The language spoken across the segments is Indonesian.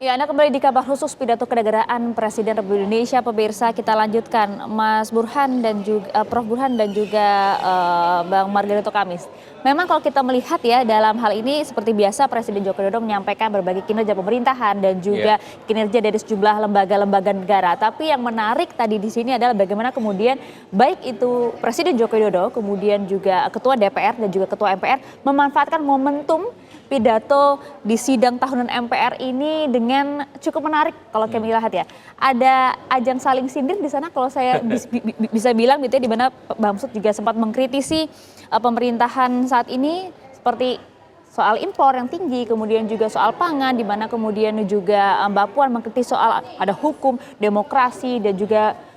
Ya, Anda kembali di kabar khusus pidato kenegaraan Presiden Republik Indonesia. Pemirsa, kita lanjutkan Mas Burhan dan juga Prof Burhan dan juga Bang Margarito Kamis. Memang kalau kita melihat ya dalam hal ini seperti biasa Presiden Joko Widodo menyampaikan berbagai kinerja pemerintahan dan juga kinerja dari sejumlah lembaga-lembaga negara. Tapi yang menarik tadi di sini adalah bagaimana kemudian baik itu Presiden Joko Widodo, kemudian juga Ketua DPR dan juga Ketua MPR memanfaatkan momentum pidato di sidang tahunan MPR ini dengan cukup menarik kalau kami lihat ya. Ada ajang saling sindir di sana kalau saya bisa bilang gitu ya, di mana Bamsud juga sempat mengkritisi pemerintahan saat ini seperti soal impor yang tinggi, kemudian juga soal pangan, di mana kemudian juga Mbak Puan mengkritisi soal ada hukum, demokrasi dan juga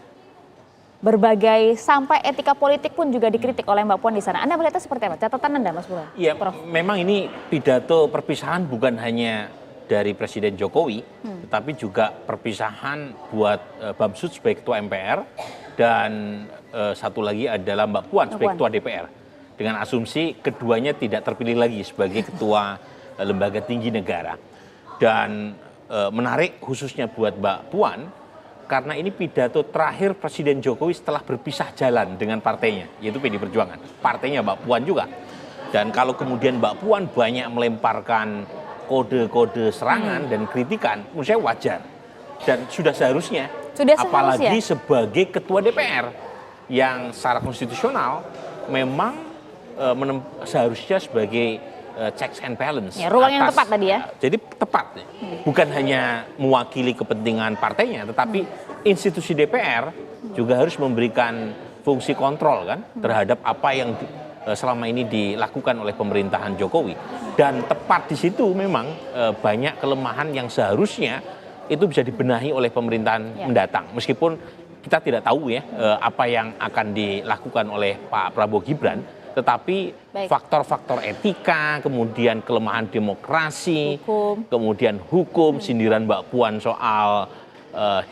berbagai sampai etika politik pun juga dikritik oleh Mbak Puan di sana. Anda melihatnya seperti apa? Catatan Anda, Mas Burhan? Iya, memang ini pidato perpisahan bukan hanya dari Presiden Jokowi, tetapi juga perpisahan buat Bamsud sebagai Ketua MPR dan satu lagi adalah Mbak Puan sebagai Ketua DPR. Dengan asumsi keduanya tidak terpilih lagi sebagai Ketua Lembaga Tinggi Negara. Dan menarik khususnya buat Mbak Puan, karena ini pidato terakhir Presiden Jokowi setelah berpisah jalan dengan partainya, yaitu PD Perjuangan. Partainya Mbak Puan juga. Dan kalau kemudian Mbak Puan banyak melemparkan kode-kode serangan dan kritikan, menurut saya wajar. Dan sudah seharusnya, apalagi sebagai Ketua DPR, yang secara konstitusional memang seharusnya sebagai checks and balance. Ya, ruang yang tepat tadi ya. Jadi tepat, bukan hanya mewakili kepentingan partainya, tetapi institusi DPR juga harus memberikan fungsi kontrol kan terhadap apa yang selama ini dilakukan oleh pemerintahan Jokowi. Dan tepat di situ memang banyak kelemahan yang seharusnya itu bisa dibenahi oleh pemerintahan mendatang. Meskipun kita tidak tahu ya apa yang akan dilakukan oleh Pak Prabowo Gibran, tetapi faktor-faktor etika, kemudian kelemahan demokrasi, kemudian hukum, sindiran Mbak Puan soal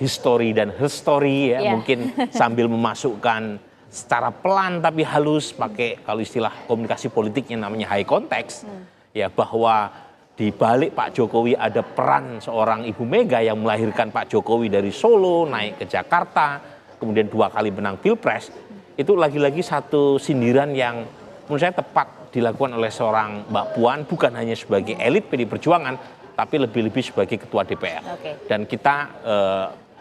history dan herstory ya, mungkin sambil memasukkan secara pelan tapi halus, pakai kalau istilah komunikasi politiknya namanya high context, ya bahwa di balik Pak Jokowi ada peran seorang Ibu Mega yang melahirkan Pak Jokowi dari Solo naik ke Jakarta, kemudian 2 kali menang Pilpres. Itu lagi-lagi satu sindiran yang menurut saya tepat dilakukan oleh seorang Mbak Puan, bukan hanya sebagai elit PD Perjuangan, tapi lebih-lebih sebagai Ketua DPR. Dan kita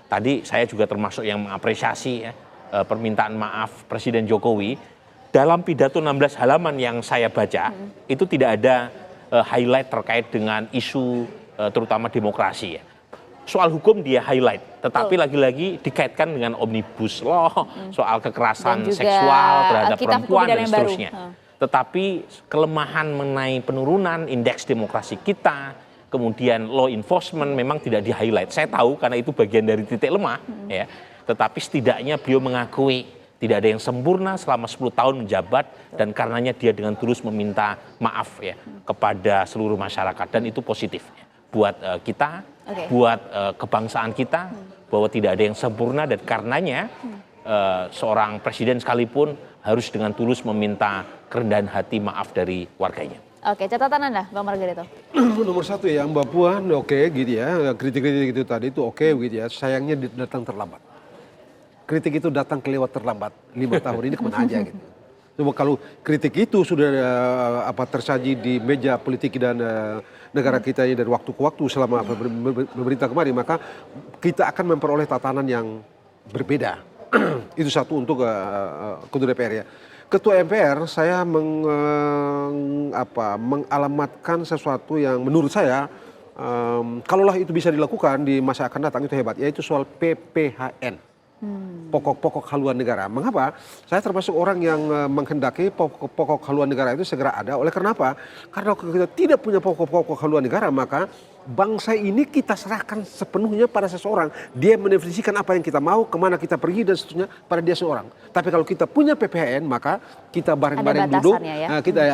tadi saya juga termasuk yang mengapresiasi ya, permintaan maaf Presiden Jokowi. Dalam pidato 16 halaman yang saya baca, itu tidak ada highlight terkait dengan isu terutama demokrasi ya. Soal hukum dia highlight, tetapi lagi-lagi dikaitkan dengan omnibus law, soal kekerasan seksual terhadap perempuan dan seterusnya. Tetapi kelemahan mengenai penurunan indeks demokrasi kita, kemudian law enforcement memang tidak di-highlight. Saya tahu karena itu bagian dari titik lemah, ya. Tetapi setidaknya beliau mengakui tidak ada yang sempurna selama 10 tahun menjabat, dan karenanya dia dengan tulus meminta maaf ya kepada seluruh masyarakat, dan itu positif ya, buat kita. Buat kebangsaan kita, bahwa tidak ada yang sempurna, dan karenanya seorang presiden sekalipun harus dengan tulus meminta kerendahan hati maaf dari warganya. Oke, catatan Anda, Bang Margarito. Nomor satu ya, Mbak Puan oke gitu ya, kritik-kritik itu tadi itu oke gitu ya, sayangnya datang terlambat. Kritik itu datang kelewat terlambat, 5 tahun ini kemana aja gitu. Coba kalau kritik itu sudah tersaji di meja politik dan negara kita ini dari waktu ke waktu selama pemerintah kemarin, maka kita akan memperoleh tatanan yang berbeda. Itu satu untuk Ketua DPR ya. Ketua MPR saya mengalamatkan sesuatu yang menurut saya kalaulah itu bisa dilakukan di masa akan datang itu hebat, yaitu soal PPHN. Pokok-pokok haluan negara. Mengapa? Saya termasuk orang yang menghendaki pokok-pokok haluan negara itu segera ada. Oleh karena apa? Karena kalau kita tidak punya pokok-pokok haluan negara, maka bangsa ini kita serahkan sepenuhnya pada seseorang. Dia mendefinisikan apa yang kita mau, kemana kita pergi dan seterusnya pada dia seorang. Tapi kalau kita punya PPHN, maka kita bareng-bareng duduk,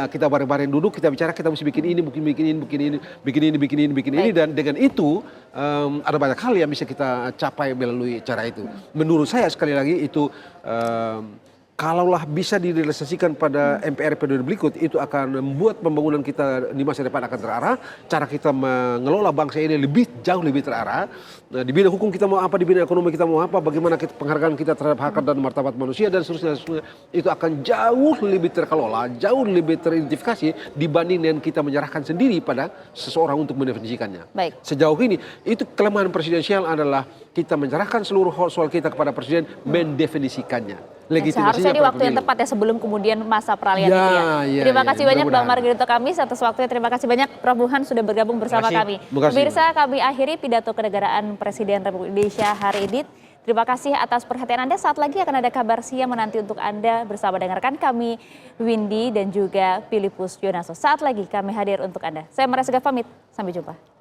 kita bareng-bareng duduk, kita bicara, kita mesti bikin ini, dan dengan itu ada banyak hal yang bisa kita capai melalui cara itu. Menurut saya sekali lagi itu kalaulah bisa direalisasikan pada MPR periode berikut, itu akan membuat pembangunan kita di masa depan akan terarah, cara kita mengelola bangsa ini jauh lebih terarah. Nah, di bidang hukum kita mau apa, di bidang ekonomi kita mau apa, bagaimana penghargaan kita terhadap hak dan martabat manusia dan seterusnya, itu akan jauh lebih terkelola, jauh lebih teridentifikasi dibanding dengan kita menyerahkan sendiri pada seseorang untuk mendefinisikannya. Baik. Sejauh ini, itu kelemahan presidensial adalah kita menyerahkan seluruh soal kita kepada presiden mendefinisikannya. Seharusnya di waktu yang tepat ya sebelum kemudian masa peralihan itu ya. Terima kasih banyak Bang Margarito Kamis atas waktunya. Terima kasih banyak Prof. Burhan sudah bergabung bersama kami. Pemirsa, kami akhiri pidato kenegaraan Presiden Republik Indonesia hari ini. Terima kasih atas perhatian Anda. Saat lagi akan ada kabar siang menanti untuk Anda bersama dengan rekan kami Windy dan juga Filipus Yonaso. Saat lagi kami hadir untuk Anda. Saya Maria Segaf pamit. Sampai jumpa.